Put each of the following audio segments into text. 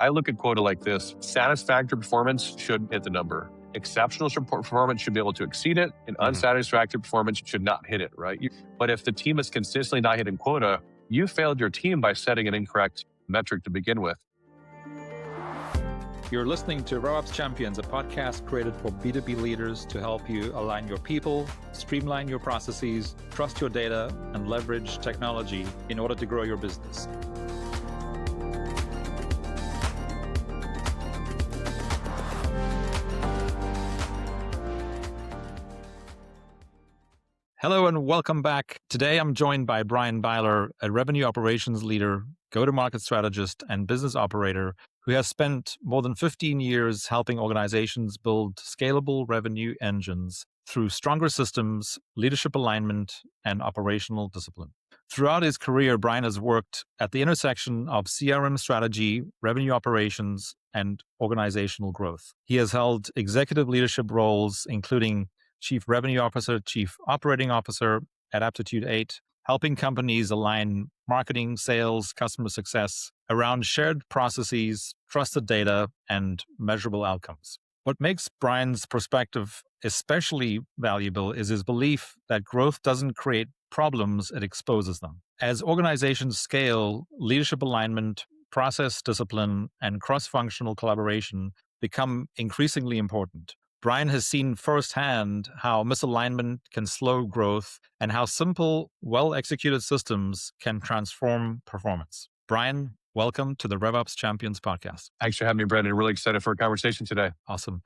I look at quota like this. Satisfactory performance should hit the number. Exceptional performance should be able to exceed it, and unsatisfactory performance should not hit it, right? But if the team is consistently not hitting quota, you failed your team by setting an incorrect metric to begin with. You're listening to RevOps Champions, a podcast created for B2B leaders to help you align your people, streamline your processes, trust your data, and leverage technology in order to grow your business. Hello and welcome back. Today I'm joined by Bryan Byler, a revenue operations leader, go-to-market strategist, and business operator who has spent more than 15 years helping organizations build scalable revenue engines through stronger systems, leadership alignment, and operational discipline. Throughout his career, Bryan has worked at the intersection of CRM strategy, revenue operations, and organizational growth. He has held executive leadership roles, including Chief Revenue Officer, Chief Operating Officer at Aptitude 8, helping companies align marketing, sales, customer success around shared processes, trusted data, and measurable outcomes. What makes Bryan's perspective especially valuable is his belief that growth doesn't create problems, it exposes them. As organizations scale, leadership alignment, process discipline, and cross-functional collaboration become increasingly important. Bryan has seen firsthand how misalignment can slow growth and how simple, well-executed systems can transform performance. Bryan, welcome to the RevOps Champions podcast. Thanks for having me, Brendon. Really excited for a conversation today. Awesome.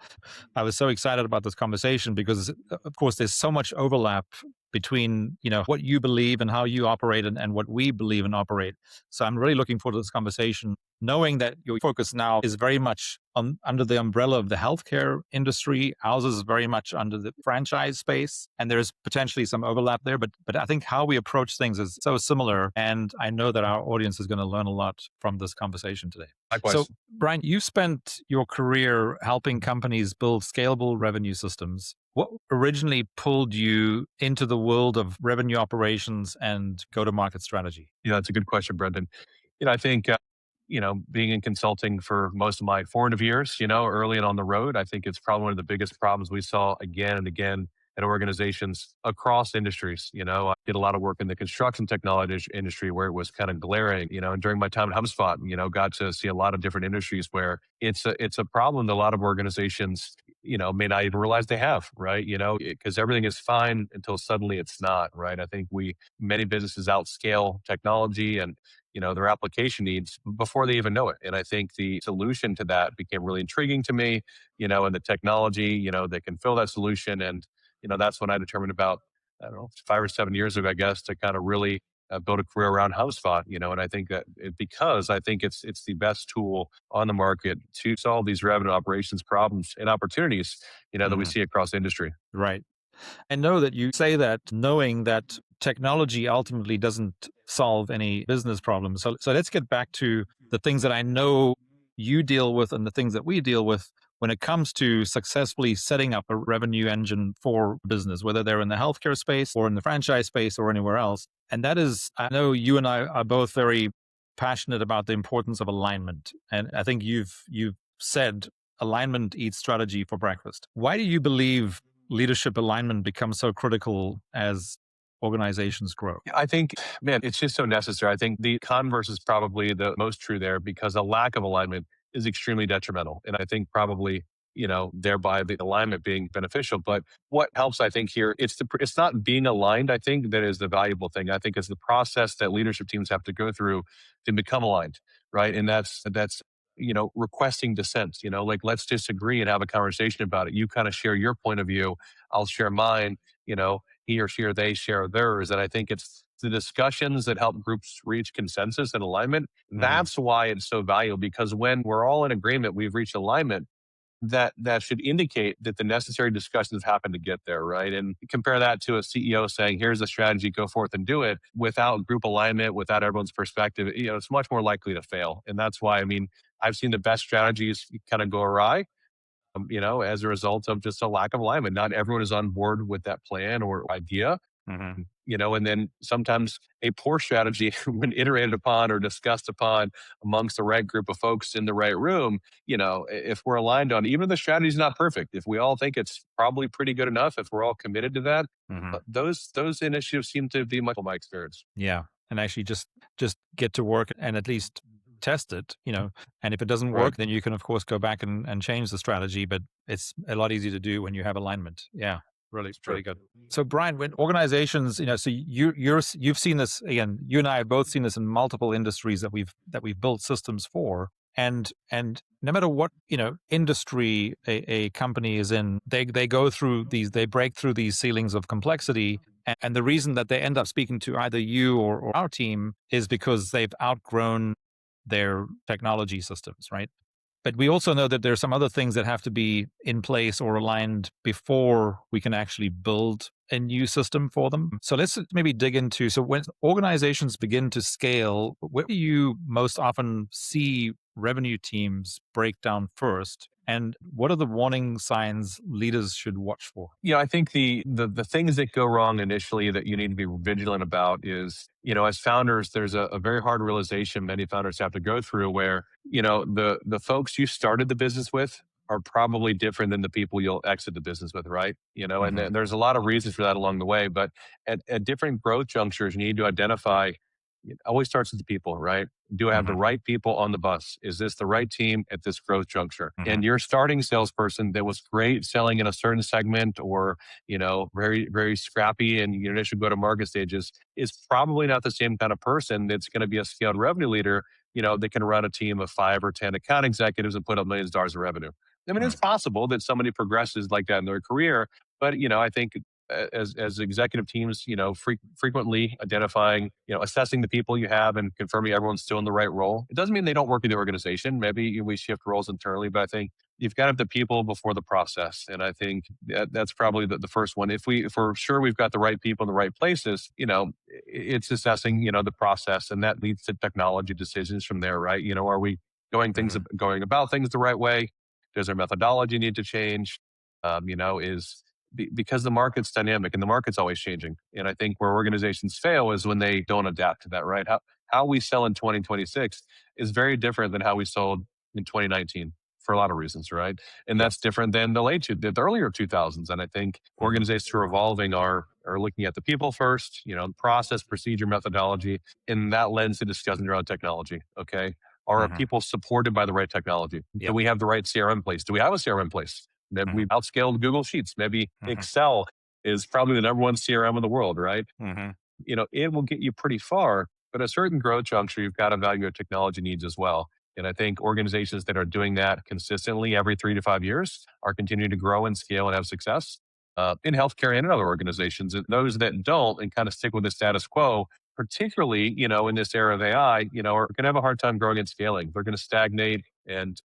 I was so excited about this conversation because, of course, there's so much overlap between, what you believe and how you operate and what we believe and operate. So I'm really looking forward to this conversation, knowing that your focus now is very much under the umbrella of the healthcare industry. Ours is very much under the franchise space, and there's potentially some overlap there. But I think how we approach things is so similar, and I know that our audience is going to learn a lot from this conversation today. Likewise. So, Bryan, you spent your career helping companies build scalable revenue systems. What originally pulled you into the world of revenue operations and go-to-market strategy? Yeah, that's a good question, Brendon. I think, being in consulting for most of my formative years, early and on the road, I think it's probably one of the biggest problems we saw again and again at organizations across industries. I did a lot of work in the construction technology industry where it was kind of glaring, and during my time at HubSpot, got to see a lot of different industries where it's a problem that a lot of organizations, may not even realize they have, right? Because everything is fine until suddenly it's not, right? I think many businesses outscale technology and, their application needs before they even know it. And I think the solution to that became really intriguing to me, and the technology, that can fill that solution. And, that's when I determined about, 5 or 7 years ago, I guess, to kind of really build a career around HubSpot, and I think that because I think it's the best tool on the market to solve these revenue operations problems and opportunities, that we see across industry. Right. I know that you say that knowing that technology ultimately doesn't solve any business problems. So let's get back to the things that I know you deal with and the things that we deal with when it comes to successfully setting up a revenue engine for business, whether they're in the healthcare space or in the franchise space or anywhere else. And that is, I know you and I are both very passionate about the importance of alignment. And I think you've said alignment eats strategy for breakfast. Why do you believe leadership alignment becomes so critical as organizations grow? I think, man, it's just so necessary. I think the converse is probably the most true there because a lack of alignment is extremely detrimental. And I think probably, thereby the alignment being beneficial. But what helps, I think here, it's not being aligned, I think, that is the valuable thing. I think it's the process that leadership teams have to go through to become aligned, right? And that's requesting dissent, like let's disagree and have a conversation about it. You kind of share your point of view. I'll share mine, he or she or they share theirs. And I think it's the discussions that help groups reach consensus and alignment. That's why it's so valuable, because when we're all in agreement, we've reached alignment, that should indicate that the necessary discussions happen to get there, right? And compare that to a CEO saying, here's the strategy, go forth and do it, without group alignment, without everyone's perspective, it's much more likely to fail. And that's why, I've seen the best strategies kind of go awry, as a result of just a lack of alignment. Not everyone is on board with that plan or idea. and then sometimes a poor strategy when iterated upon or discussed upon amongst the right group of folks in the right room, if we're aligned on, even if the strategy is not perfect, if we all think it's probably pretty good enough, if we're all committed to that, Hmm. those initiatives seem to be much my experience. Yeah. And actually just get to work and at least test it, and if it doesn't Right. work, then you can of course go back and change the strategy, but it's a lot easier to do when you have alignment. Yeah. Really, It's true. really good. So Brian, when organizations, so you've seen this again, you and I have both seen this in multiple industries that we've built systems for. And no matter what, industry a company is in, they go through they break through these ceilings of complexity. And the reason that they end up speaking to either you or our team is because they've outgrown their technology systems, right? But we also know that there are some other things that have to be in place or aligned before we can actually build a new system for them. So let's maybe dig into, so when organizations begin to scale, where do you most often see revenue teams break down first? And what are the warning signs leaders should watch for? I think the things that go wrong initially that you need to be vigilant about is, as founders, there's a very hard realization many founders have to go through where, the folks you started the business with are probably different than the people you'll exit the business with, right? And Hmm. there's a lot of reasons for that along the way, but at different growth junctures, you need to identify. It always starts with the people, right? Do I have the Hmm. right people on the bus? Is this the right team at this growth juncture? Hmm. And your starting salesperson that was great selling in a certain segment or, very, very scrappy in your initial go to market stages is probably not the same kind of person that's going to be a scaled revenue leader, that can run a team of 5 or 10 account executives and put up millions of dollars of revenue. I mean, it's possible that somebody progresses like that in their career, but, I think as executive teams, frequently identifying, assessing the people you have and confirming everyone's still in the right role. It doesn't mean they don't work in the organization. Maybe we shift roles internally, but I think you've got to have the people before the process. And I think that's probably the first one. If we're sure we've got the right people in the right places, it's assessing, the process, and that leads to technology decisions from there, right? Are we Hmm. going about things the right way? Does our methodology need to change? Is because the market's dynamic and the market's always changing. And I think where organizations fail is when they don't adapt to that, right? How we sell in 2026 is very different than how we sold in 2019 for a lot of reasons, right? And Yeah. that's different than the earlier 2000s. And I think Hmm. organizations who are evolving are looking at the people first, process, procedure, methodology, and that lends to discussing around technology. Okay. Are our Hmm. people supported by the right technology? Do Yeah. we have the right CRM in place? Do we have a CRM in place? Maybe Hmm. we've outscaled Google Sheets. Maybe Hmm. Excel is probably the number one CRM in the world, right? Hmm. It will get you pretty far, but at a certain growth juncture, you've got to value your technology needs as well. And I think organizations that are doing that consistently every 3 to 5 years are continuing to grow and scale and have success in healthcare and in other organizations. And those that don't and kind of stick with the status quo, particularly, in this era of AI, are going to have a hard time growing and scaling. They're going to stagnate and,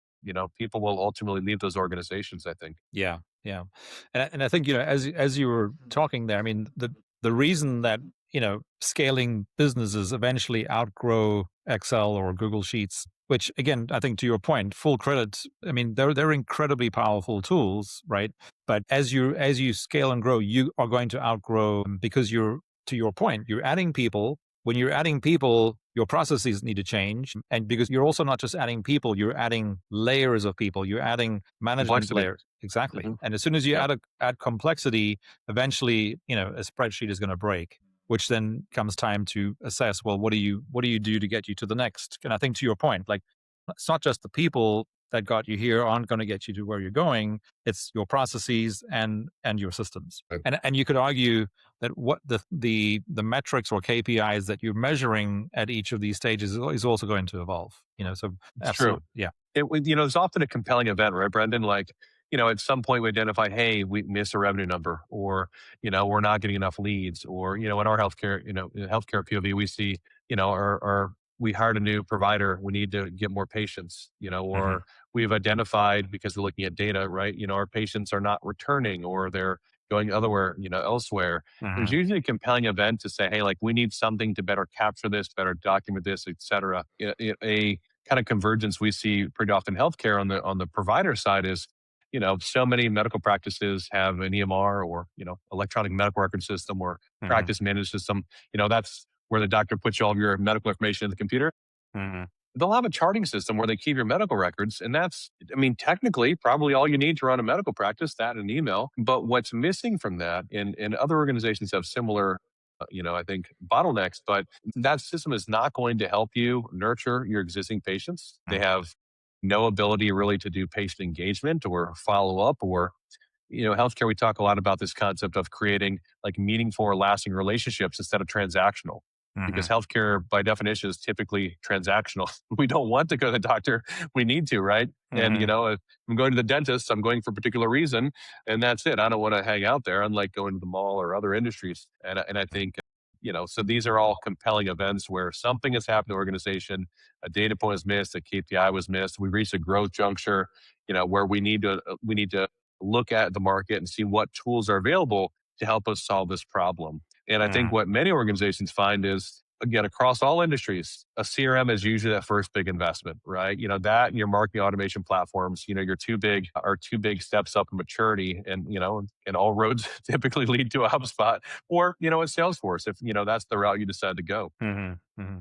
people will ultimately leave those organizations, I think. Yeah, yeah, and I think as you were talking there, I mean the reason that scaling businesses eventually outgrow Excel or Google Sheets, which again I think to your point, full credit. I mean they're incredibly powerful tools, right? But as you scale and grow, you are going to outgrow because you're to your point, you're adding people. When you're adding people, your processes need to change. And because you're also not just adding people, you're adding layers of people, you're adding management Complexity. layers. Exactly. Hmm. And as soon as you Yep. add complexity, eventually, a spreadsheet is going to break, which then comes time to assess, well, what do you do to get you to the next? And I think to your point, like it's not just the people that got you here aren't going to get you to where you're going. It's your processes and your systems. Right. And you could argue that what the metrics or KPIs that you're measuring at each of these stages is also going to evolve. So It's true. absolutely, yeah. It's often a compelling event, right, Brendan? Like, at some point we identify, hey, we missed a revenue number, or, we're not getting enough leads, or, in our healthcare, in healthcare POV, we see, we hired a new provider, we need to get more patients, Hmm. or we've identified because we're looking at data, right? Our patients are not returning or they're going otherwhere, elsewhere. There's Hmm. usually a compelling event to say, hey, like we need something to better capture this, better document this, et cetera. A kind of convergence we see pretty often in healthcare on the provider side is so many medical practices have an EMR or, electronic medical record system or Hmm. practice management system. That's where the doctor puts all of your medical information in the computer. Hmm. They'll have a charting system where they keep your medical records. And that's, I mean, technically, probably all you need to run a medical practice, that and an email. But what's missing from that, and other organizations have similar, I think, bottlenecks, but that system is not going to help you nurture your existing patients. They have no ability really to do patient engagement or follow up or healthcare, we talk a lot about this concept of creating like meaningful or lasting relationships instead of transactional. Because Hmm. healthcare, by definition, is typically transactional. We don't want to go to the doctor. We need to, right? And, Hmm. if I'm going to the dentist, I'm going for a particular reason, and that's it. I don't want to hang out there, unlike going to the mall or other industries. And I think, so these are all compelling events where something has happened to the organization, a data point is missed, a KPI was missed. We reached a growth juncture, where we need to look at the market and see what tools are available to help us solve this problem. And I think Hmm. what many organizations find is, again, across all industries, a CRM is usually that first big investment, right? That and your marketing automation platforms, your two big steps up in maturity. And, and all roads typically lead to a HubSpot or, a Salesforce if, that's the route you decide to go. Hmm. Hmm.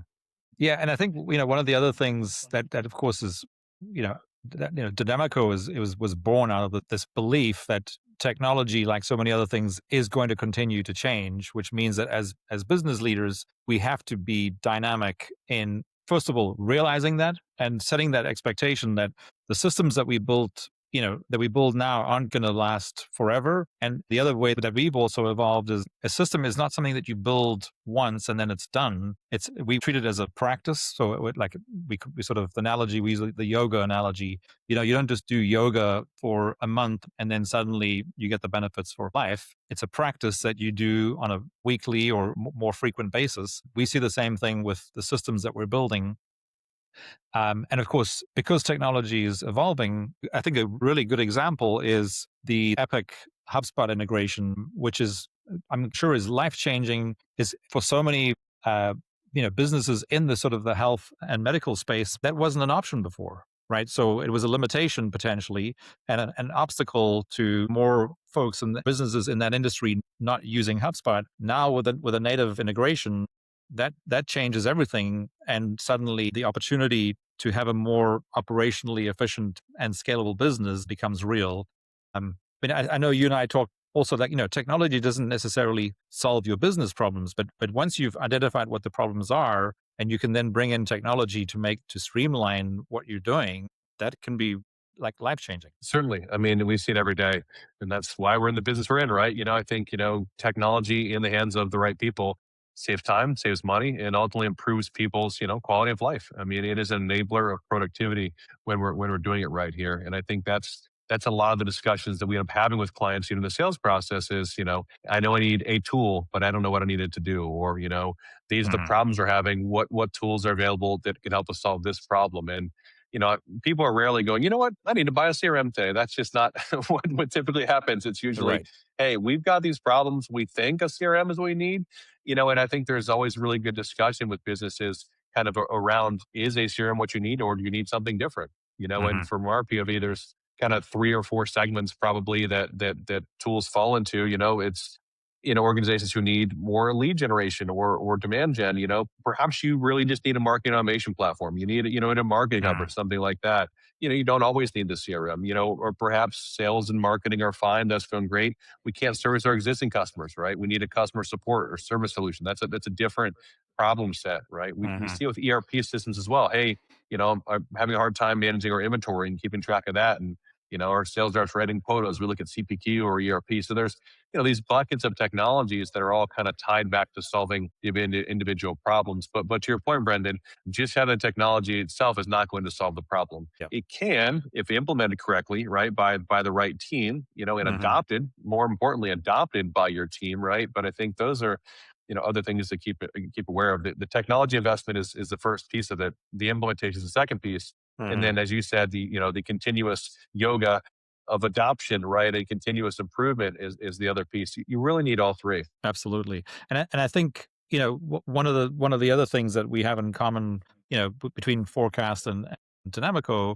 Yeah, and I think one of the other things that of course is you know Dynamico was born out of this belief that technology, like so many other things, is going to continue to change, which means that as business leaders, we have to be dynamic in first of all realizing that and setting that expectation that the systems that we build now aren't going to last forever. And the other way that we've also evolved is a system is not something that you build once and then it's done. We treat it as a practice. So like we sort of the analogy we use, the yoga analogy. You don't just do yoga for a month and then suddenly you get the benefits for life. It's a practice that you do on a weekly or more frequent basis. We see the same thing with the systems that we're building. And of course, because technology is evolving, I think a really good example is the Epic HubSpot integration, which I'm sure is life changing. Is for so many uh, businesses in the sort of the health and medical space that wasn't an option before, right? So it was a limitation potentially and an obstacle to more folks and businesses in that industry not using HubSpot. Now with a native integration, that changes everything, and suddenly the opportunity to have a more operationally efficient and scalable business becomes real. I know you and I talk also that technology doesn't necessarily solve your business problems, but once you've identified what the problems are, and you can then bring in technology to streamline what you're doing, that can be like life changing. Certainly. I mean, we see it every day, and that's why we're in the business we're in, right? I think, technology in the hands of the right people saves time, saves money, and ultimately improves people's, quality of life. I mean, it is an enabler of productivity when we're doing it right here. And I think that's a lot of the discussions that we end up having with clients, in the sales process is, I know I need a tool, but I don't know what I need it to do. Or, these are the Hmm. problems we're having. What tools are available that can help us solve this problem? And people are rarely going, you know what, I need to buy a CRM today. That's just not what typically happens. It's usually, Right. hey, we've got these problems. We think a CRM is what we need, and I think there's always really good discussion with businesses kind of around, is a CRM what you need, or do you need something different? And Hmm. from our POV, there's kind of three or four segments probably that tools fall into. It's organizations who need more lead generation or demand gen. Perhaps you really just need a marketing automation platform. You need a marketing hub or Hmm. something like that. You don't always need the CRM. Or perhaps sales and marketing are fine. That's going great. We can't service our existing customers, right? We need a customer support or service solution. That's a different problem set, right? We Hmm. see it with ERP systems as well. Hey, I'm having a hard time managing our inventory and keeping track of that. And our sales reps writing quotas. We look at CPQ or ERP. So there's these buckets of technologies that are all kind of tied back to solving the individual problems. But to your point, Brendan, just having technology itself is not going to solve the problem. Yeah. It can, if implemented correctly, right, by the right team, and Hmm. adopted, more importantly, adopted by your team, right? But I think those are other things to keep aware of. The technology investment is the first piece of it. The implementation is the second piece, and Hmm. then, as you said, the continuous yoga of adoption, right? A continuous improvement is the other piece. You really need all three. Absolutely. And I think, one of the other things that we have in common, between Forecast and Dynamico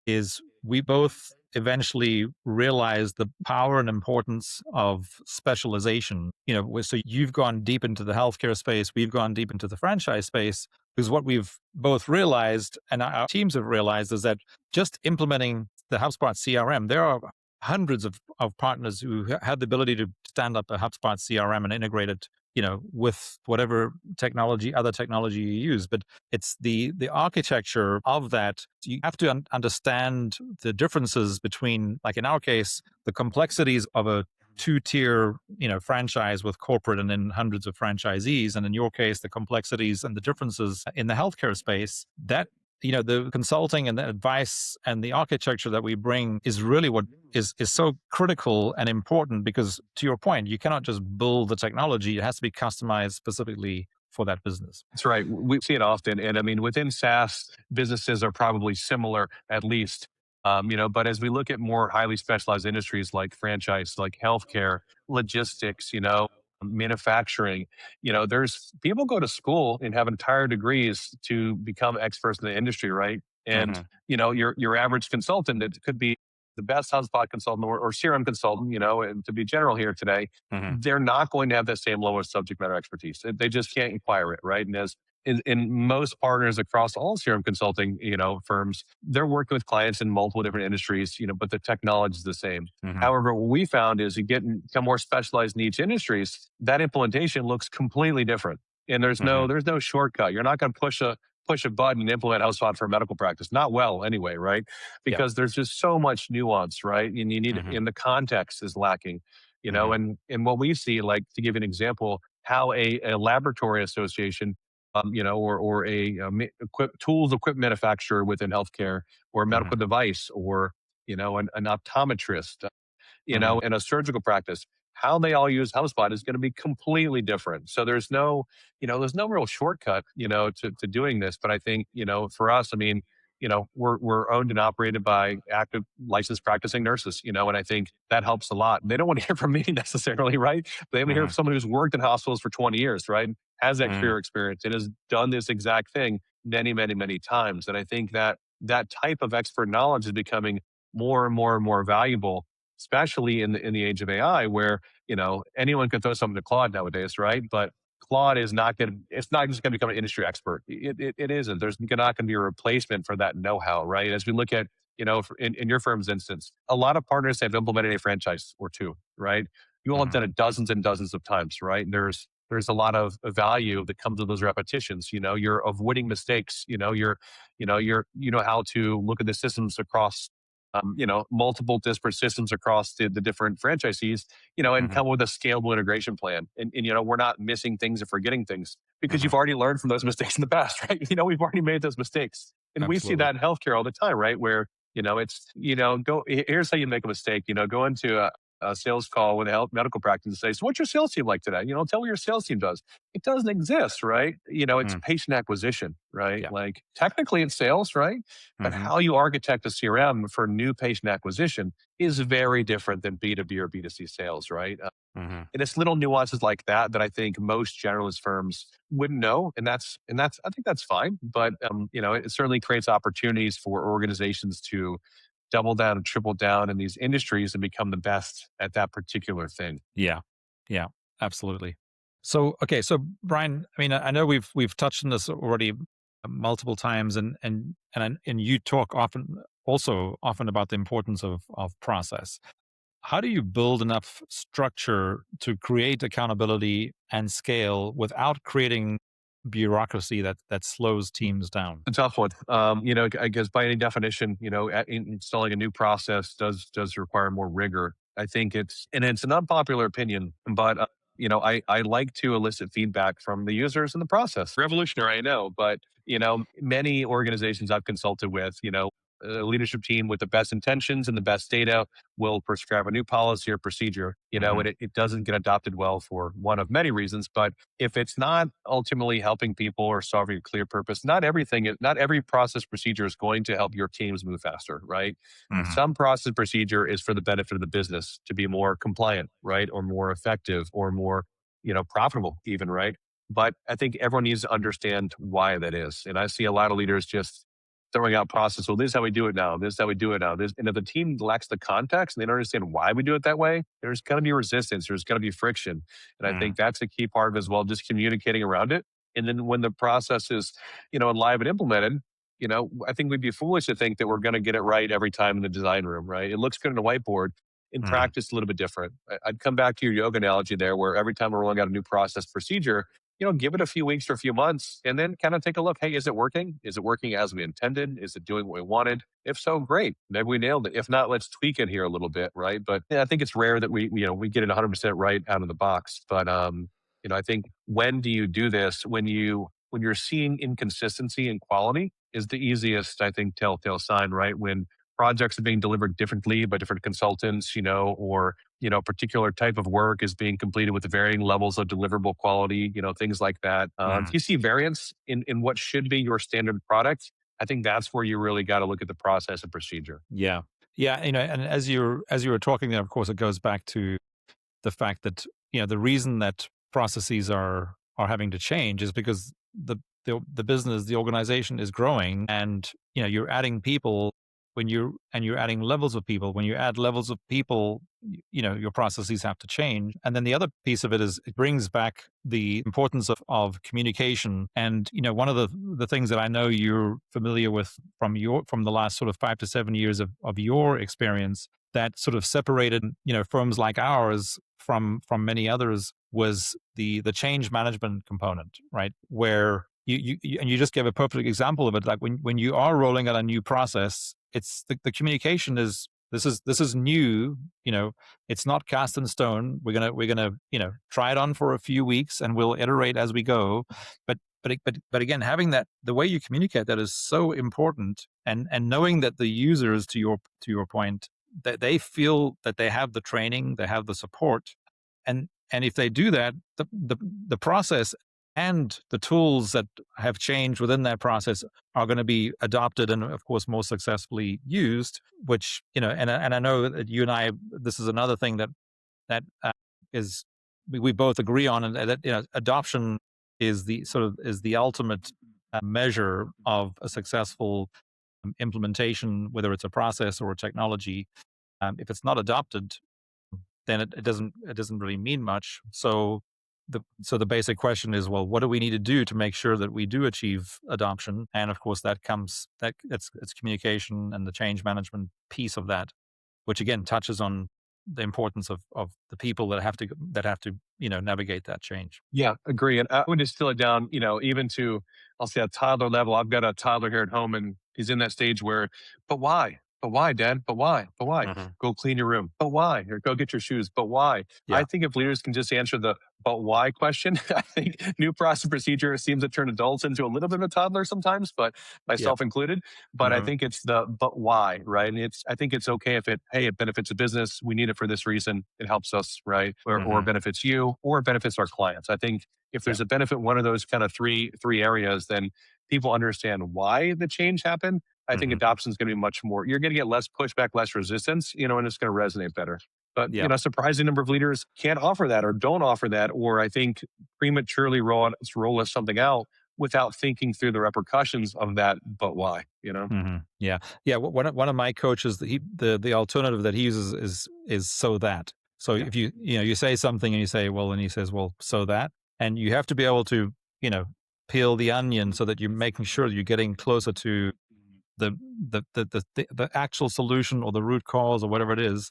is we both eventually realized the power and importance of specialization. So you've gone deep into the healthcare space, we've gone deep into the franchise space, because what we've both realized and our teams have realized is that just implementing the HubSpot CRM, there are hundreds of partners who have the ability to stand up a HubSpot CRM and integrate it, with whatever technology, other technology you use. But it's the architecture of that. You have to understand the differences between, like in our case, the complexities of a two-tier, franchise with corporate and then hundreds of franchisees, and in your case, the complexities and the differences in the healthcare space. That the consulting and the advice and the architecture that we bring is really what is so critical and important, because to your point, you cannot just build the technology. It has to be customized specifically for that business. That's right. We see it often. And I mean, within SaaS, businesses are probably similar at least. But as we look at more highly specialized industries like franchise, like healthcare, logistics, manufacturing, there's people go to school and have entire degrees to become experts in the industry, right? And, Hmm. your average consultant, it could be the best HubSpot consultant or CRM consultant, and to be general here today, Hmm. they're not going to have the same level of subject matter expertise. They just can't acquire it, right? And as in most partners across all CRM consulting, firms, they're working with clients in multiple different industries, but the technology is the same. Hmm. However, what we found is you become more specialized in each industries, that implementation looks completely different. And Hmm. there's no shortcut. You're not going to push a button and implement HubSpot for medical practice. Not well anyway, right? Yeah. Because there's just so much nuance, right? And you need Hmm. and the context is lacking, Hmm. and what we see, like to give you an example, how a laboratory association, or a, tools equipment manufacturer within healthcare, or a Hmm. medical device, or an optometrist, Hmm. in a surgical practice, how they all use HubSpot is going to be completely different. So there's no real shortcut, to doing this. But I think, for us, I mean, we're owned and operated by active licensed practicing nurses, and I think that helps a lot. They don't want to hear from me necessarily, right? They want to hear from Hmm. someone who's worked in hospitals for 20 years, right? Has that Hmm. career experience and has done this exact thing many, many, many times. And I think that that type of expert knowledge is becoming more and more and more valuable, especially in the age of AI, where anyone can throw something to Claude nowadays, right? But Claude is not going to. It's not just going to become an industry expert. It isn't. There's not going to be a replacement for that know-how, right? As we look at in your firm's instance, a lot of partners have implemented a franchise or two, right? You all have Hmm. done it dozens and dozens of times, right? And there's a lot of value that comes with those repetitions. You're avoiding mistakes. You know how to look at the systems across multiple disparate systems across the different franchisees, and Hmm. come with a scalable integration plan. And we're not missing things or forgetting things because Hmm. you've already learned from those mistakes in the past, right? We've already made those mistakes. And we see Absolutely. that in healthcare all the time, right? Where, it's, here's how you make a mistake, go into a sales call with a health medical practice and say, so what's your sales team like today? Tell me what your sales team does. It doesn't exist, right? It's Mm. patient acquisition, right? Yeah. Like technically it's sales, right? But Hmm. how you architect a CRM for new patient acquisition is very different than B2B or B2C sales, right? Hmm. And it's little nuances like that that I think most generalist firms wouldn't know, and that's I think that's fine. But it certainly creates opportunities for organizations to double down and triple down in these industries and become the best at that particular thing. Yeah. Yeah. Absolutely. So, okay. So, Brian, I mean, I know we've touched on this already multiple times, and you talk often about the importance of process. How do you build enough structure to create accountability and scale without creating bureaucracy that slows teams down? A tough one. I guess by any definition, installing a new process does require more rigor. I think it's an unpopular opinion, but I like to elicit feedback from the users in the process. Revolutionary, I know, but many organizations I've consulted with, a leadership team with the best intentions and the best data will prescribe a new policy or procedure, Hmm. and it doesn't get adopted well for one of many reasons. But if it's not ultimately helping people or solving a clear purpose, not every process procedure is going to help your teams move faster, right? Hmm. Some process procedure is for the benefit of the business to be more compliant, right? Or more effective or more, profitable even, right? But I think everyone needs to understand why that is. And I see a lot of leaders just throwing out process. Well, this is how we do it now. This is how we do it now. This, and if the team lacks the context and they don't understand why we do it that way, there's going to be resistance. There's going to be friction. And I Mm, think that's a key part of it as well, just communicating around it. And then when the process is, live and implemented, I think we'd be foolish to think that we're going to get it right every time in the design room, right? It looks good on a whiteboard. In mm, practice, a little bit different. I'd come back to your yoga analogy there, where every time we're rolling out a new process procedure, give it a few weeks or a few months and then kind of take a look. Hey, is it working? Is it working as we intended? Is it doing what we wanted? If so, great. Maybe we nailed it. If not, let's tweak it here a little bit, right? But yeah, I think it's rare that we get it 100% right out of the box. But I think when do you do this? When you're seeing inconsistency in quality is the easiest, I think, telltale sign, right? When projects are being delivered differently by different consultants, or a particular type of work is being completed with varying levels of deliverable quality, things like that. If mm. you see variance in what should be your standard product, I think that's where you really got to look at the process and procedure. Yeah. Yeah. And as you were talking there, of course, it goes back to the fact that the reason that processes are having to change is because the business, the organization is growing, and you're adding people you're adding levels of people. When you add levels of people, your processes have to change. And then the other piece of it is it brings back the importance of communication. And one of the things that I know you're familiar with from the last sort of 5 to 7 years of your experience that sort of separated firms like ours from many others was the change management component, right? Where and you just gave a perfect example of it. Like when you are rolling out a new process, it's the communication is this is new. It's not cast in stone. We're gonna try it on for a few weeks and we'll iterate as we go. But again, having that, the way you communicate that is so important, and knowing that the users, to your point, that they feel that they have the training, they have the support, and if they do that, the process and the tools that have changed within that process are going to be adopted and, of course, more successfully used. Which and I know that you and I, this is another thing that is we both agree on, and that adoption is the ultimate measure of a successful implementation, whether it's a process or a technology. If it's not adopted, then it doesn't really mean much. So the basic question is, well, what do we need to do to make sure that we do achieve adoption? And of course, it's communication and the change management piece of that, which again touches on the importance of the people that have to navigate that change. Yeah, agree. And I would distill it down, even to, I'll say, a toddler level. I've got a toddler here at home and he's in that stage where, but why? But why, Dad? But why? But why? Hmm. Go clean your room. But why? Or go get your shoes. But why? I Yeah. think if leaders can just answer the but why question, I think new process procedure seems to turn adults into a little bit of a toddler sometimes, but Yep. myself included. But I Hmm. think it's the but why, right? And I think it's okay if it benefits the business. We need it for this reason. It helps us, right? Or Hmm. benefits you, or it benefits our clients. I think if Yeah. there's a benefit in one of those kind of three areas, then people understand why the change happened. I think Hmm. adoption is going to be much more. You're going to get less pushback, less resistance, and it's going to resonate better. But Yeah. a surprising number of leaders can't offer that, or don't offer that, or I think prematurely roll something out without thinking through the repercussions of that. But why? Hmm. Yeah. Yeah. One of my coaches, the alternative that he uses is so that. So Yeah. if you say something and you say, well, and he says, well, so that, and you have to be able to you know peel the onion so that you're making sure that you're getting closer to the the actual solution or the root cause or whatever it is.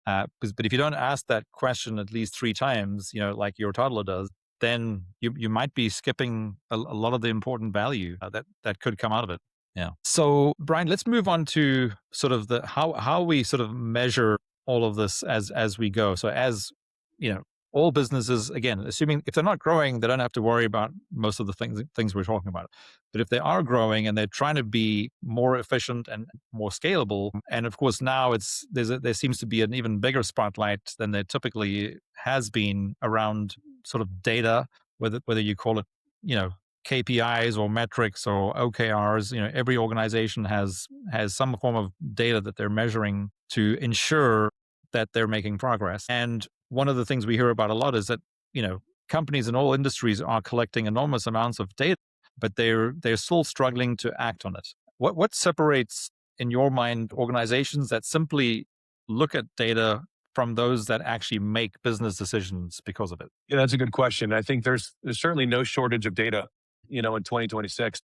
But if you don't ask that question at least 3 times, like your toddler does, then you might be skipping a lot of the important value that could come out of it. Yeah. So, Brian, let's move on to sort of the how we sort of measure all of this as we go. So, as you know, all businesses, again, assuming if they're not growing, they don't have to worry about most of the things we're talking about. But if they are growing and they're trying to be more efficient and more scalable, and of course now there seems to be an even bigger spotlight than there typically has been around sort of data, whether you call it you know KPIs or metrics or OKRs. Every organization has some form of data that they're measuring to ensure that they're making progress. And one of the things we hear about a lot is that companies in all industries are collecting enormous amounts of data, but they're still struggling to act on it. What separates, in your mind, organizations that simply look at data from those that actually make business decisions because of it? Yeah, that's a good question. I think there's certainly no shortage of data, in 2026.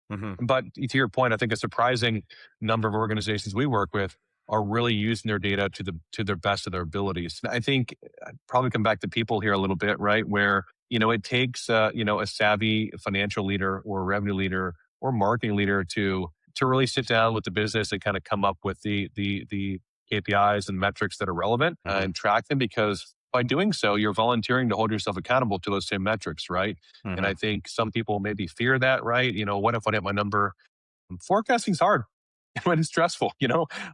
Hmm. But to your point, I think a surprising number of organizations we work with are really using their data to their best of their abilities. I think I'd probably come back to people here a little bit, right? Where it takes a savvy financial leader or revenue leader or marketing leader to really sit down with the business and kind of come up with the KPIs and metrics that are relevant Hmm. and track them, because by doing so, you're volunteering to hold yourself accountable to those same metrics, right? And I Hmm. think some people maybe fear that, right? What if I hit my number? Forecasting's hard when it's stressful.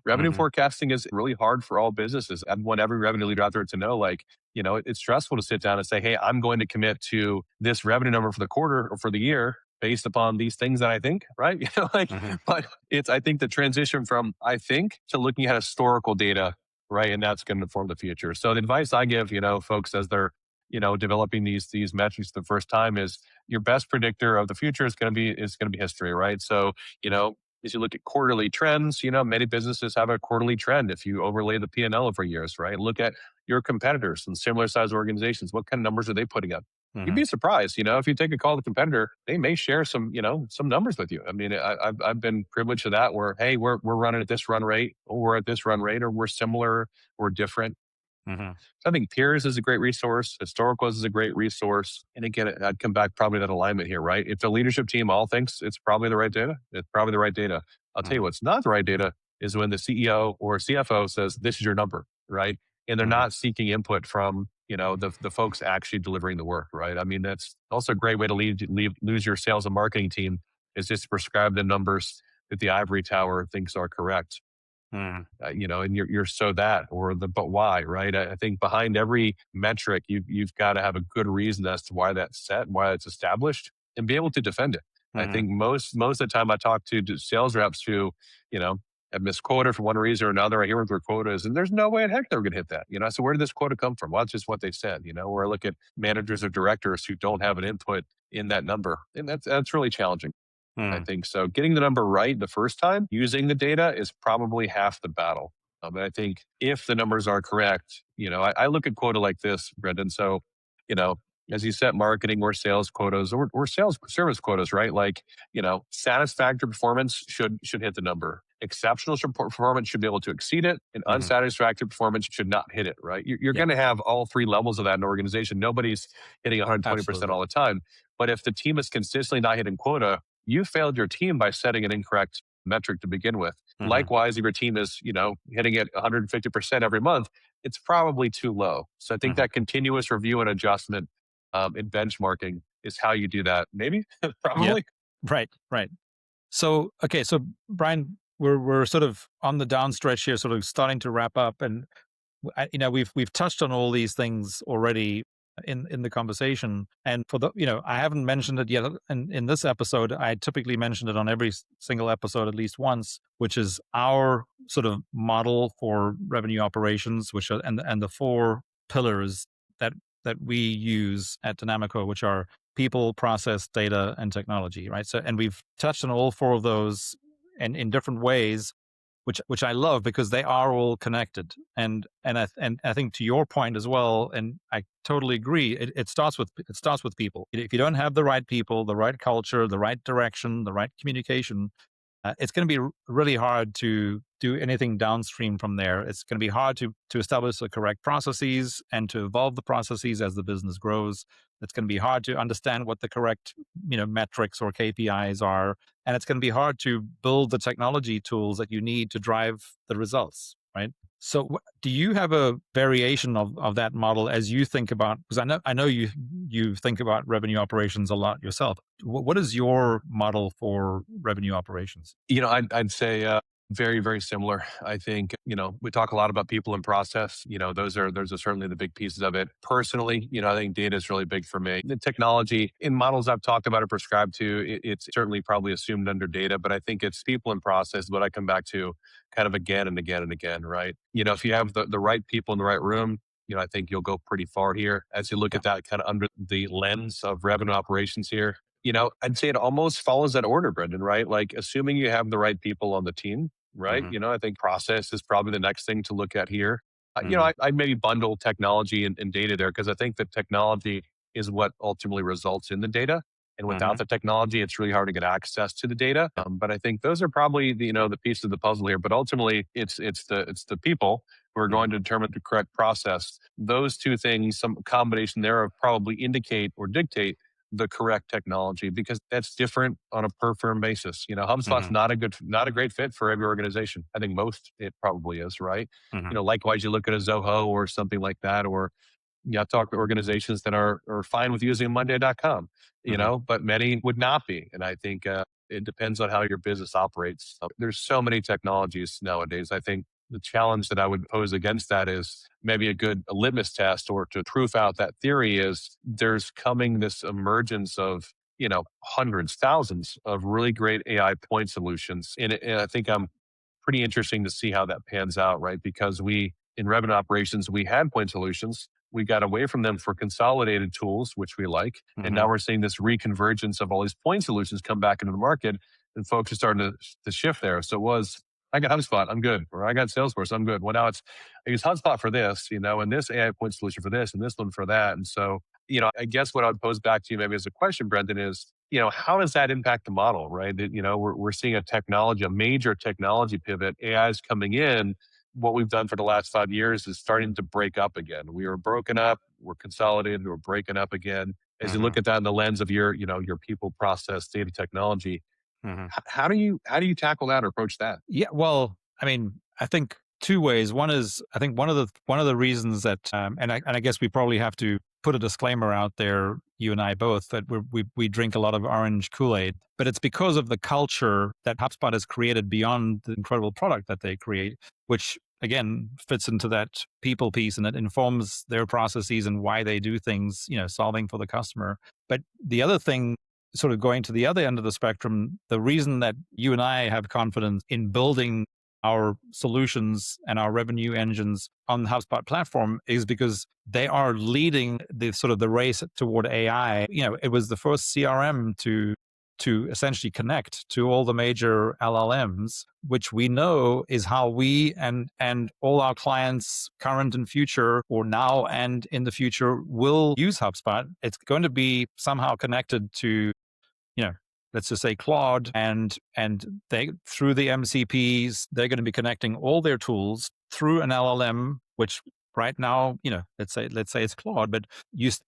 Revenue Hmm. forecasting is really hard for all businesses. I want every revenue leader out there to know, like, it's stressful to sit down and say, hey, I'm going to commit to this revenue number for the quarter or for the year based upon these things that I think, right? Hmm. But I think the transition from I think to looking at historical data, right? And that's going to inform the future. So the advice I give, folks as they're, developing these metrics the first time is your best predictor of the future is going to be history, right? So, you know, as you look at quarterly trends, many businesses have a quarterly trend if you overlay the P&L over years, right? Look at your competitors and similar sized organizations. What kind of numbers are they putting up? You'd Hmm. be surprised, if you take a call to the competitor, they may share some numbers with you. I mean, I've been privileged to that where, hey, we're running at this run rate, or we're at this run rate, or we're similar, or different. Hmm. I think peers is a great resource. Historicals is a great resource. And again, I'd come back probably to that alignment here, right? If the leadership team all thinks it's probably the right data, it's probably the right data. I'll tell you Hmm. what's not the right data is when the CEO or CFO says, this is your number, right? And they're Hmm. not seeking input from, the folks actually delivering the work, right? I mean, that's also a great way to lose your sales and marketing team is just to prescribe the numbers that the ivory tower thinks are correct. Hmm. And you're so that or the but why, right? I think behind every metric, you've got to have a good reason as to why that's set, why it's established, and be able to defend it. I Hmm. think most of the time I talk to sales reps who, you know, have missed quota for one reason or another. I hear what their quota is, and there's no way in heck they're going to hit that. So where did this quota come from? Well, it's just what they said. Or I look at managers or directors who don't have an input in that number, and that's really challenging. I Hmm. think so. Getting the number right the first time using the data is probably half the battle. And I think if the numbers are correct, I look at quota like this, Brendon. So, you know, as you set marketing or sales quotas or sales service quotas, right? Like, satisfactory performance should hit the number. Exceptional performance should be able to exceed it, and Hmm. unsatisfactory performance should not hit it, right? You're Yeah, going to have all three levels of that in an organization. Nobody's hitting 120% absolutely. all the time. But if the team is consistently not hitting quota, you failed your team by setting an incorrect metric to begin with. Hmm. Likewise, if your team is, hitting it 150% every month, it's probably too low. So I think Hmm. that continuous review and adjustment in benchmarking is how you do that. Maybe, Yeah, probably. right, right. So, okay, so Brian, we're sort of on the downstretch here, sort of starting to wrap up, and we've touched on all these things already in the conversation. And for the I haven't mentioned it yet in this episode. I typically mention it on every single episode at least once, which is our sort of model for revenue operations, which are and the four pillars that that we use at Dynamico, which are people, process, data, and technology, right? So, and we've touched on all four of those and in different ways, which I love because they are all connected. And I think to your point as well, and I totally agree. It starts with people. If you don't have the right people, the right culture, the right direction, the right communication, it's going to be really hard to do anything downstream from there. It's going to be hard to establish the correct processes and to evolve the processes as the business grows. It's going to be hard to understand what the correct metrics or KPIs are, and it's going to be hard to build the technology tools that you need to drive the results. Right. So, do you have a variation of that model as you think about? Because I know you think about revenue operations a lot yourself. What is your model for revenue operations? I'd say very, very similar. I think, we talk a lot about people and process. Those are certainly the big pieces of it. Personally, I think data is really big for me. The technology in models I've talked about or prescribed to, it's certainly probably assumed under data, but I think it's people and process, what I come back to kind of again and again and again, right? If you have the right people in the right room, I think you'll go pretty far here as you look Yeah. at that kind of under the lens of revenue operations here. I'd say it almost follows that order, Brendan, right? Like assuming you have the right people on the team, right? Hmm. I think process is probably the next thing to look at here. Hmm. I'd maybe bundle technology and data there because I think the technology is what ultimately results in the data. And without Hmm. the technology, it's really hard to get access to the data. But I think those are probably the piece of the puzzle here. But ultimately, it's the people who are going Hmm. to determine the correct process. Those two things, some combination thereof, probably indicate or dictate the correct technology because that's different on a per firm basis. HubSpot's Hmm. not a great fit for every organization. I think most it probably is, right? Hmm. Likewise, you look at a Zoho or something like that, or talk to organizations that are fine with using Monday.com, Hmm. but many would not be. And I think it depends on how your business operates. There's so many technologies nowadays. I think the challenge that I would pose against that is maybe a litmus test or to proof out that theory is there's coming this emergence of, hundreds, thousands of really great AI point solutions. And I think I'm pretty interesting to see how that pans out, right? Because in revenue operations, we had point solutions. We got away from them for consolidated tools, which we like. And Hmm. now we're seeing this reconvergence of all these point solutions come back into the market and folks are starting to shift there. So it was, I got HubSpot, I'm good. Or I got Salesforce, I'm good. Well, now I use HubSpot for this, and this AI point solution for this and this one for that. And so, I guess what I would pose back to you maybe as a question, Brendan, is how does that impact the model, right? That, we're seeing a major technology pivot. AI is coming in. What we've done for the last 5 years is starting to break up again. We were broken up, we're consolidated, we're breaking up again. As you Hmm. look at that in the lens of your people, process, data, technology, Hmm. how do you tackle that or approach that? Yeah, well, I mean, I think two ways. One is, I think one of the reasons that, and I guess we probably have to put a disclaimer out there, you and I both, that we drink a lot of orange Kool-Aid, but it's because of the culture that HubSpot has created beyond the incredible product that they create, which again fits into that people piece and it informs their processes and why they do things, solving for the customer. But the other thing, sort of going to the other end of the spectrum, the reason that you and I have confidence in building our solutions and our revenue engines on the HubSpot platform is because they are leading the sort of the race toward AI. It was the first CRM to essentially connect to all the major LLMs, which we know is how we and all our clients, current and future, or now and in the future, will use HubSpot. It's going to be somehow connected to, you know, let's just say Claude, and they, through the MCPs, they're going to be connecting all their tools through an LLM, which right now, let's say it's Claude, but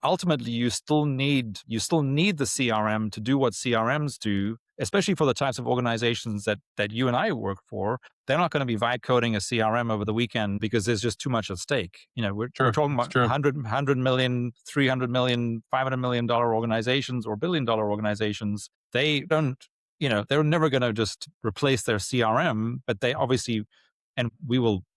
ultimately you still need the CRM to do what CRMs do, especially for the types of organizations that you and I work for. They're not going to be vibe coding a CRM over the weekend because there's just too much at stake. We're True, talking it's about true. 100 million, 300 million, $500 million organizations or $1 billion organizations. They don't, they're never going to just replace their CRM, but they obviously, and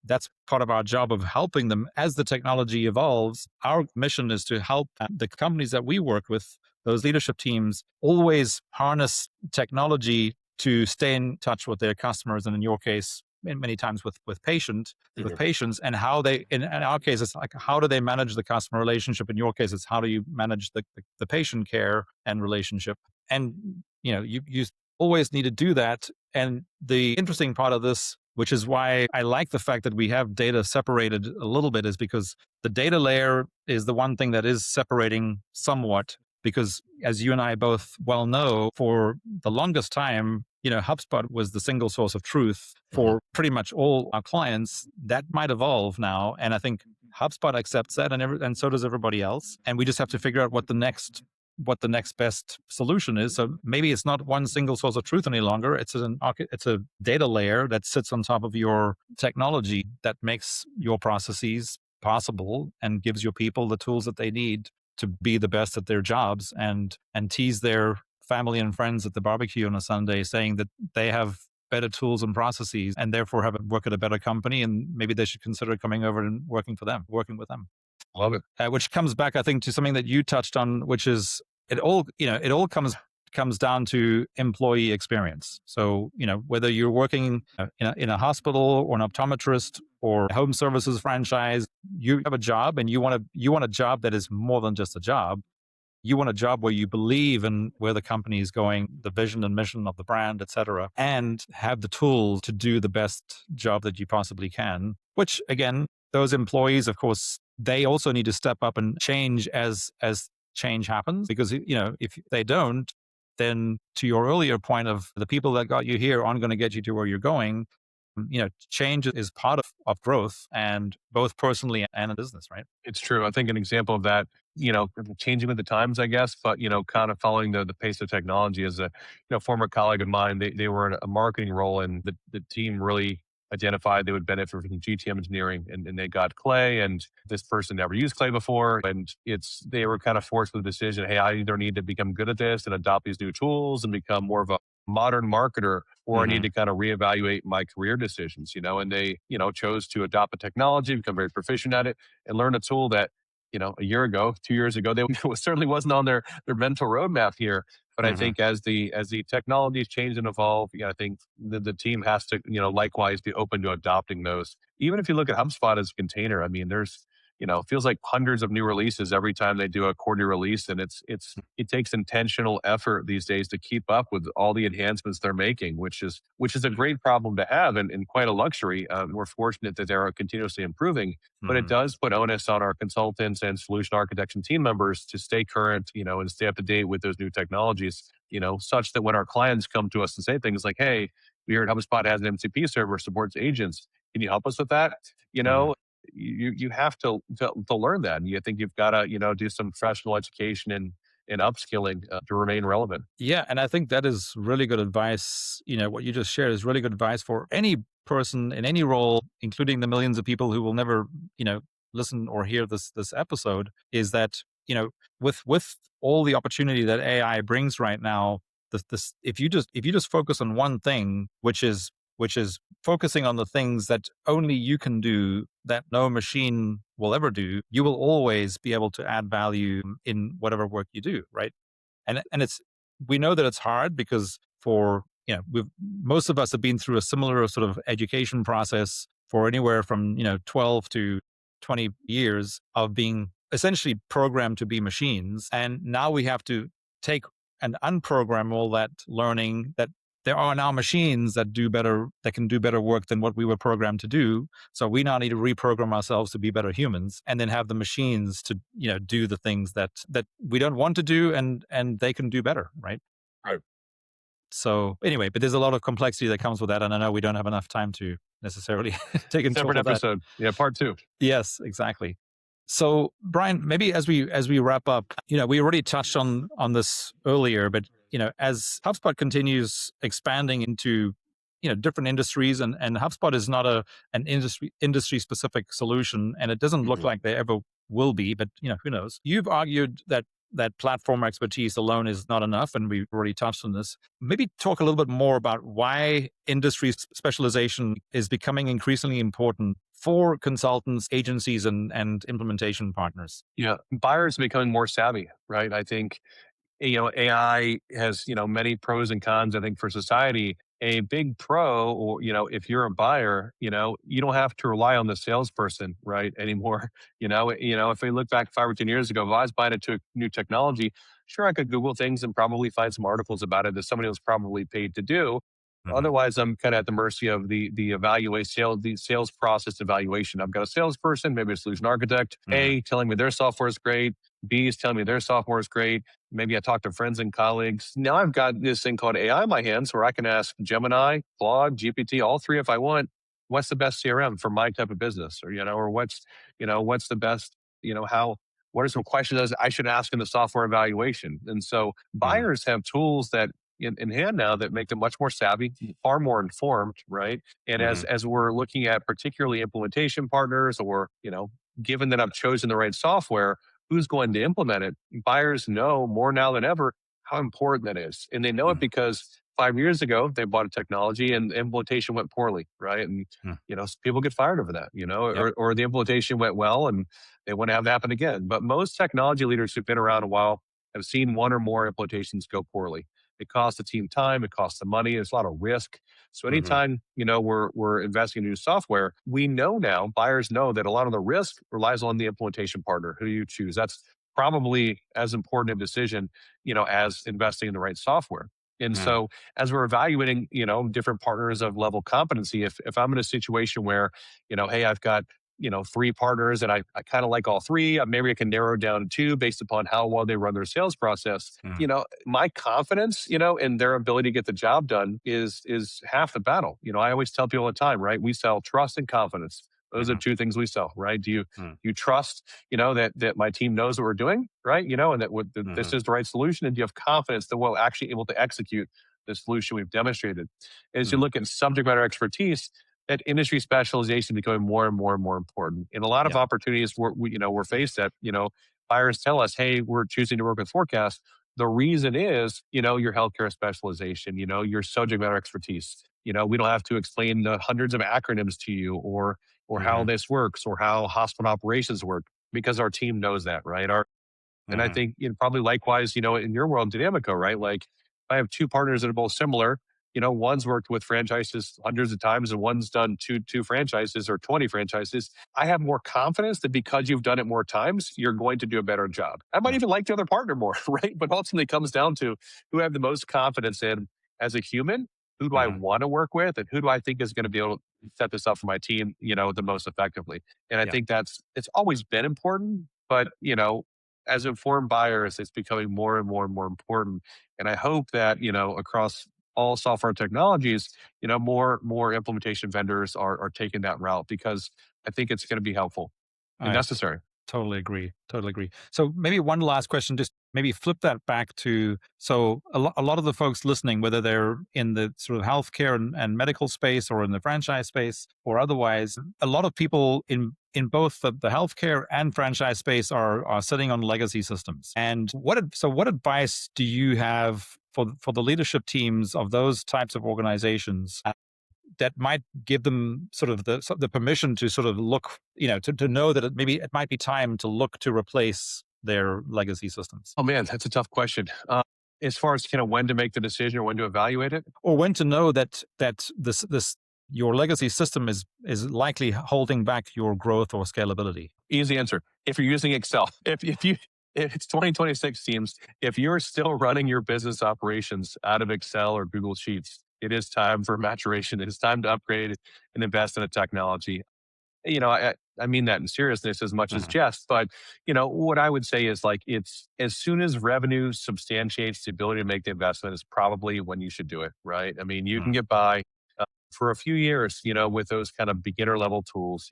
that's part of our job of helping them as the technology evolves. Our mission is to help the companies that we work with, those leadership teams, always harness technology to stay in touch with their customers, and in your case, many times with Mhm. patients, and how they, in our case, it's like, how do they manage the customer relationship? In your case, it's how do you manage the patient care and relationship? And you always need to do that. And the interesting part of this, which is why I like the fact that we have data separated a little bit, is because the data layer is the one thing that is separating somewhat. Because as you and I both well know, for the longest time, HubSpot was the single source of truth Mhm. for pretty much all our clients. That might evolve now, and I think HubSpot accepts that, and so does everybody else. And we just have to figure out what the next best solution is. So maybe it's not one single source of truth any longer. It's a data layer that sits on top of your technology that makes your processes possible and gives your people the tools that they need to be the best at their jobs, and tease their family and friends at the barbecue on a Sunday, saying that they have better tools and processes and therefore work at a better company, and maybe they should consider coming over and working with them. Love it. Which comes back, I think, to something that you touched on, which is it all comes down to employee experience. So, whether you're working in a hospital or an optometrist or a home services franchise, you have a job and you want a job that is more than just a job. You want a job where you believe in where the company is going, the vision and mission of the brand, et cetera, and have the tools to do the best job that you possibly can, which again, those employees, of course, they also need to step up and change as change happens, because if they don't, then to your earlier point of the people that got you here aren't going to get you to where you're going. Change is part of growth, and both personally and in business, right? It's true. I think an example of that, changing with the times, I guess, but kind of following the pace of technology is a former colleague of mine. They were in a marketing role, and the team really identified they would benefit from GTM engineering, and they got Clay, and this person never used Clay before, and they were kind of forced with the decision, hey, I either need to become good at this and adopt these new tools and become more of a modern marketer, or I need Hmm. to kind of reevaluate my career decisions, and they, chose to adopt the technology, become very proficient at it, and learn a tool that, a year ago, 2 years ago, they certainly wasn't on their mental roadmap here. But I Hmm. think as the technologies change and evolve, I think the team has to, likewise be open to adopting those. Even if you look at HubSpot as a container, I mean, there's, it feels like hundreds of new releases every time they do a quarterly release, and it takes intentional effort these days to keep up with all the enhancements they're making, which is a great problem to have, and quite a luxury. We're fortunate that they're continuously improving, but it Hmm. does put onus on our consultants and solution architects and team members to stay current, and stay up to date with those new technologies, such that when our clients come to us and say things like, hey, we heard HubSpot has an MCP server, supports agents. Can you help us with that? You Hmm. know, you have to learn that. And you think you've got to, do some professional education and upskilling to remain relevant. Yeah, and I think that is really good advice. What you just shared is really good advice for any person in any role, including the millions of people who will never, you know, listen or hear this episode. Is that with all the opportunity that AI brings right now, this if you just focus on one thing, which is focusing on the things that only you can do, that no machine will ever do, you will always be able to add value in whatever work you do, right? And it's we know that it's hard because for we've most of us have been through a similar sort of education process for anywhere from 12 to 20 years of being essentially programmed to be machines, and now we have to take and unprogram all that learning, that there are now machines that can do better work than what we were programmed to do. So we now need to reprogram ourselves to be better humans, and then have the machines to do the things that we don't want to do, and they can do better, right? Right. So anyway, but there's a lot of complexity that comes with that, and I know we don't have enough time to necessarily take into Separate all of that. episode. Yeah, part two. Yes, exactly. So, Brian, maybe as we wrap up, we already touched on this earlier, but as HubSpot continues expanding into different industries, and HubSpot is not an industry specific solution, and it doesn't look Mhm. like they ever will be, but who knows? You've argued that platform expertise alone is not enough, and we've already touched on this. Maybe talk a little bit more about why industry specialization is becoming increasingly important for consultants, agencies, and implementation partners. Yeah, buyers are becoming more savvy, right? I think AI has, many pros and cons, I think, for society. A big pro, or, if you're a buyer, you don't have to rely on the salesperson, right, anymore. If we look back 5 or 10 years ago, if I was buying into a new technology, sure, I could Google things and probably find some articles about it that somebody was probably paid to do. Hmm. Otherwise, I'm kind of at the mercy of the sales process evaluation. I've got a salesperson, maybe a solution architect, Hmm. A, telling me their software is great, B is telling me their software is great. Maybe I talk to friends and colleagues. Now I've got this thing called AI in my hands where I can ask Gemini, Claude, GPT, all three if I want, what's the best CRM for my type of business? Or what's the best, what are some questions I should ask in the software evaluation? And so Hmm. buyers have tools that in hand now that make them much more savvy, far more informed, right? And as Hmm. as we're looking at particularly implementation partners, or, given that I've chosen the right software, who's going to implement it, buyers know more now than ever how important that is. And they know it Hmm. because 5 years ago, they bought a technology and the implementation went poorly, right? And, Hmm. people get fired over that, Yep. or the implementation went well and they want to have that happen again. But most technology leaders who've been around a while have seen one or more implementations go poorly. It costs the team time, it costs the money, there's a lot of risk. So Hmm. anytime, we're investing in new software, we know now, buyers know that a lot of the risk relies on the implementation partner who you choose. That's probably as important a decision, as investing in the right software. And Mm, so as we're evaluating, different partners of level competency, if I'm in a situation where, hey, I've got, three partners and I kind of like all three, maybe I can narrow down to two based upon how well they run their sales process. mm, My confidence, in their ability to get the job done is half the battle. I always tell people all the time, right? We sell trust and confidence. Those are mhm, two things we sell, right? Do you mm, you trust, that my team knows what we're doing, right? And that this mhm, is the right solution, and do you have confidence that we're actually able to execute the solution we've demonstrated? As you mm. look at subject matter expertise, that industry specialization becoming more and more and more important. In a lot of Yeah. opportunities we're faced that, buyers tell us, hey, we're choosing to work with forecast. The reason is, your healthcare specialization, your subject matter expertise. We don't have to explain the hundreds of acronyms to you or how Mhm, this works or how hospital operations work because our team knows that, right? And I mhm, think probably likewise, in your world, Dynamico, right? Like I have two partners that are both similar. One's worked with franchises hundreds of times and one's done two franchises or 20 franchises. I have more confidence that because you've done it more times, you're going to do a better job. I might mm, even like the other partner more, right? But ultimately it comes down to who I have the most confidence in as a human, who do I mhm. want to work with, and who do I think is going to be able to set this up for my team, the most effectively. And I Yeah. think it's always been important, but as informed buyers, it's becoming more and more and more important. And I hope that, across all software technologies, more implementation vendors are taking that route because I think it's going to be helpful and I necessary. totally agree. Totally agree. So maybe one last question, just maybe flip that back to, so a lot of the folks listening, whether they're in the sort of healthcare and medical space or in the franchise space or otherwise, a lot of people in both the healthcare and franchise space are sitting on legacy systems. And what advice do you have for the leadership teams of those types of organizations that might give them sort of the permission to sort of look, to know that maybe it might be time to look to replace their legacy systems, Oh man, that's a tough question. As far as when to make the decision or when to evaluate it, or when to know that this your legacy system is likely holding back your growth or scalability. easy answer. If you're using Excel, if it's 2026 teams, if you're still running your business operations out of Excel or Google Sheets, it is time for maturation. It is time to upgrade and invest in a technology. I mean that in seriousness as much as Mhm, jest, but what I would say is like it's as soon as revenue substantiates the ability to make the investment is probably when you should do it, right? I mean, you can mm, get by for a few years, with those kind of beginner level tools,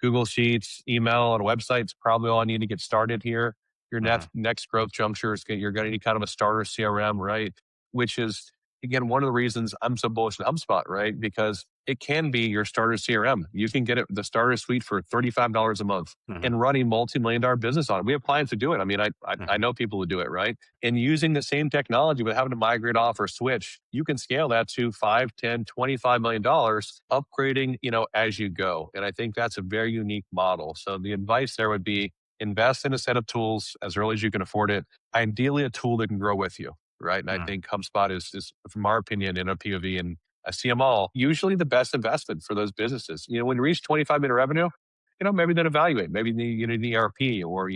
Google Sheets, email, and websites probably all I need to get started here. Your mhm, next growth juncture is you're going to need kind of a starter CRM, right? Which is again one of the reasons I'm so bullish on HubSpot, right? Because it can be your starter CRM. You can get the starter suite for $35 a month mhm, and running multi-million-dollar business on it. We have clients who do it. I mean, I mhm, know people who do it, right? And using the same technology without having to migrate off or switch, you can scale that to 5, 10, $25 million, upgrading, as you go. And I think that's a very unique model. So the advice there would be invest in a set of tools as early as you can afford it. Ideally a tool that can grow with you. Right. And I mm, think HubSpot is from our opinion, in a POV, and I see them all, usually the best investment for those businesses. When you reach 25 minute revenue, maybe then evaluate. Maybe you need an ERP or,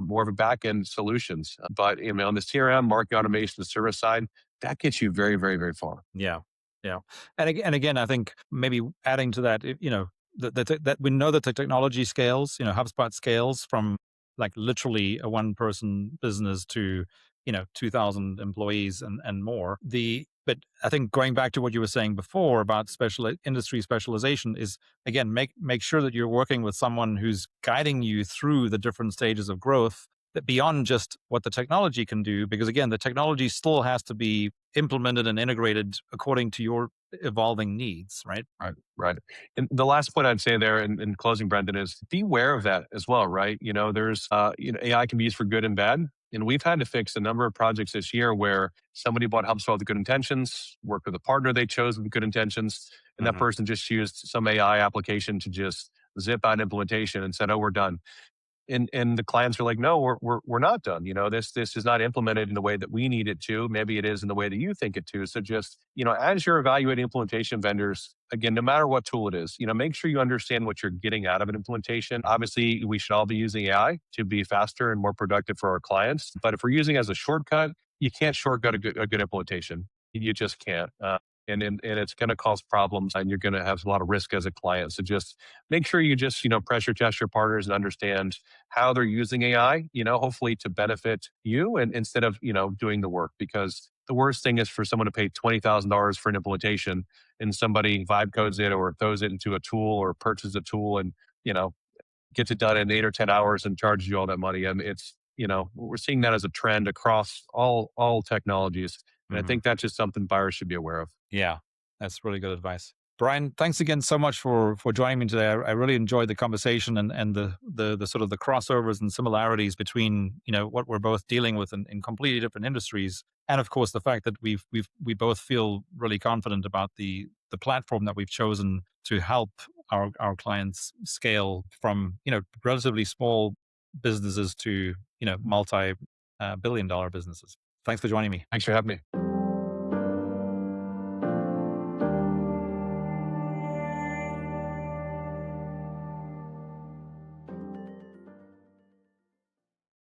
more of a back end solutions. But on the CRM, marketing automation, the service side, that gets you very, very, very far. Yeah, yeah, and again, I think maybe adding to that, that we know that the technology scales. HubSpot scales from like literally a one person business to 2,000 employees and more. But I think going back to what you were saying before about special industry specialization is, again, make sure that you're working with someone who's guiding you through the different stages of growth, that beyond just what the technology can do, because again, the technology still has to be implemented and integrated according to your evolving needs, right? Right, right. And the last point I'd say there in closing, Brendan, is be aware of that as well, right? There's, AI can be used for good and bad. And we've had to fix a number of projects this year where somebody bought HubSpot with good intentions, worked with a partner they chose with good intentions, and that mhm, person just used some AI application to just zip out implementation and said, oh, we're done. and the clients are like, no, we're not done. This is not implemented in the way that we need it to. Maybe it is in the way that you think it to. So just, as you're evaluating implementation vendors, again, no matter what tool it is, make sure you understand what you're getting out of an implementation. Obviously, we should all be using AI to be faster and more productive for our clients. But if we're using it as a shortcut, you can't shortcut a good implementation. You just can't. And it's going to cause problems, and you're going to have a lot of risk as a client. So just make sure you just, pressure test your partners and understand how they're using AI, hopefully to benefit you, and instead of, doing the work. Because the worst thing is for someone to pay $20,000 for an implementation and somebody vibe codes it or throws it into a tool or purchases a tool and, you know, gets it done in 8 or 10 hours and charges you all that money. And it's, we're seeing that as a trend across all technologies. And I Mhm. think that's just something buyers should be aware of. Yeah, that's really good advice. Brian, thanks again so much for joining me today. I really enjoyed the conversation and the sort of the crossovers and similarities between what we're both dealing with in completely different industries, and of course the fact that we both feel really confident about the platform that we've chosen to help our clients scale from relatively small businesses to multi billion dollar businesses. Thanks for joining me. Thanks for having me.